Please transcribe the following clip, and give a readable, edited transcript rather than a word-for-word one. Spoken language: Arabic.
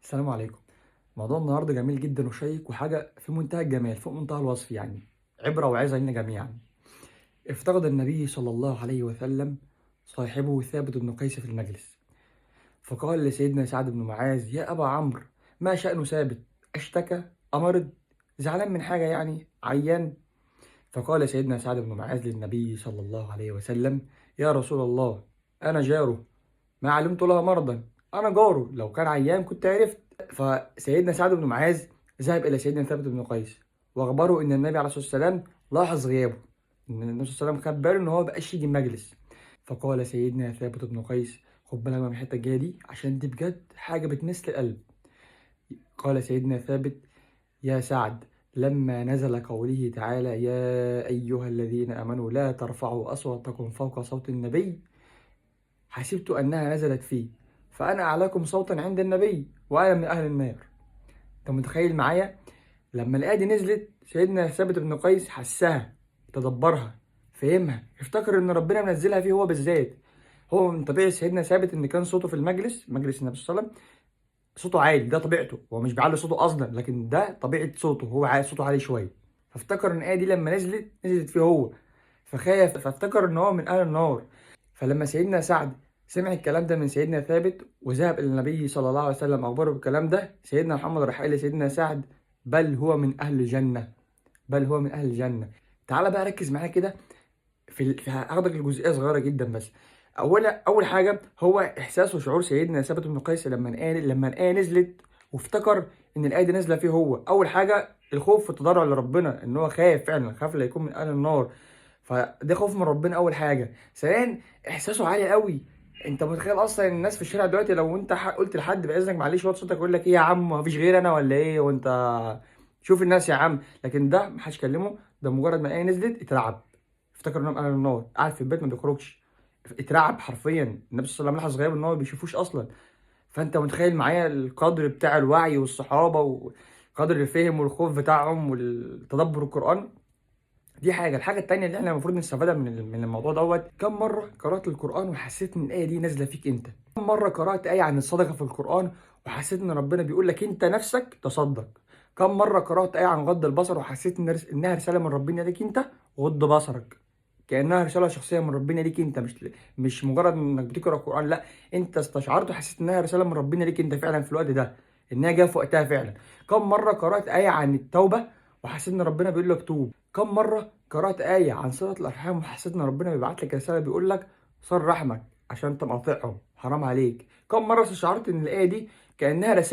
السلام عليكم. موضوع النهارده جميل جدًا وشيّق وحاجة في منتهى الجمال، فوق منتهى الوصف يعني، عبرة وعظة لينا جميعًا. افتقد النبي صلى الله عليه وسلم صاحبه ثابت بن قيس في المجلس، فقال لسيدنا سعد بن معاذ: "يا أبا عمرو، ما شأن ثابت؟ أشتكى؟ أمرض؟ زعلان من حاجة يعني؟ عيان؟" فقال سيدنا سعد بن معاذ للنبي صلى الله عليه وسلم: "يا رسول الله، أنا جاره، ما علمت له مرضًا، أنا جاره، لو كان عيان كنت عرفت." فسيدنا سعد بن معاذ ذهب إلى سيدنا ثابت بن قيس وأخبره إن النبي عليه الصلاة والسلام لاحظ غيابه، إن النبي صلى الله عليه وسلم خد باله إن هو ما بقاش يجي المجلس. فقال سيدنا ثابت بن قيس، خد بالك بقى من الحتة الجاية دي عشان دي بجد حاجة بتمس القلب. قال سيدنا ثابت: يا سعد، لما نزل قوله تعالى: يا أيها الذين آمنوا لا ترفعوا أصواتكم فوق صوت النبي، حسبت أنها نزلت فيه، فأنا أعلاكم صوتا عند النبي وأنا من أهل النار. أنت متخيل معايا؟ لما الآية دي نزلت سيدنا ثابت بن قيس حسها، تدبرها، فهمها، افتكر إن ربنا منزلها فيه هو بالذات. هو من طبيعة سيدنا ثابت إن كان صوته في مجلس النبي صلى الله عليه وسلم، صوته عالي، ده طبيعته، هو مش بيعلي صوته قصدا، لكن ده طبيعة صوته، هو صوته عالي شوية. فافتكر إن الآية دي لما نزلت فيه هو، فخاف، فافتكر إن هو من أهل النار. فلما سيدنا سعد سمع الكلام ده من سيدنا ثابت وذهب إلى النبي صلى الله عليه وسلم أخبره بالكلام ده، سيدنا محمد راح قال لسيدنا سعد: بل هو من أهل الجنة، بل هو من أهل الجنة. تعال بقى ركز معايا كده، هاخدك لجزئية صغيرة جدا بس. أول حاجة هو إحساس وشعور سيدنا ثابت بن قيس لما الآية نزلت وافتكر إن الآية دي نازلة فيه هو. أول حاجة الخوف والتضرع لربنا، إن هو خاف فعلا، خاف لا يكون من أهل النار، فده خوف من ربنا اول حاجه. ثانيا احساسه عالي قوي. انت متخيل اصلا الناس في الشارع دلوقتي لو انت قلت لحد باذنك معلش وطي صوتك، يقول لك ايه يا عم، ما فيش غير انا ولا ايه؟ وانت شوف الناس يا عم. لكن ده محدش كلمه، ده مجرد ما الايه نزلت اترعب، افتكر انهم اهل النار، قاعد في البيت ما بيخرجش، اترعب حرفيا. النبي صلى الله عليه وسلم لاحظ غياب ان هو ما بيشوفوش اصلا. فانت متخيل معايا القدر بتاع الوعي والصحابه وقدر الفهم والخوف بتاعهم والتدبر القران. دي الحاجة التانية اللي احنا المفروض نستفادها من الموضوع دوت: كم مرة قرأت القرآن وحسيت إن الآية دي نازلة فيك أنت؟ كم مرة قرأت آية عن الصدقة في القرآن وحسيت إن ربنا بيقول لك أنت نفسك تصدق؟ كم مرة قرأت آية عن غض البصر وحسيت إنها رسالة من ربنا ليك أنت؟ غض بصرك، كأنها رسالة شخصية من ربنا ليك أنت، مش مجرد إنك بتقرأ القرآن، لا، أنت استشعرت وحسيت إنها رسالة من ربنا ليك أنت فعلا في الوقت ده، إنها جاية في وقتها فعلا. كم مرة قرأت آية عن التوبة وحسيت إن ربنا بيقول لك توب؟ كم مرة قرأت آية عن صلة الأرحام وحسيت إن ربنا بيبعت لك رسالة بيقول لك صل رحمك عشان أنت مقاطعهم، حرام عليك؟ كم مرة استشعرت إن الآية دي كأنها رسالة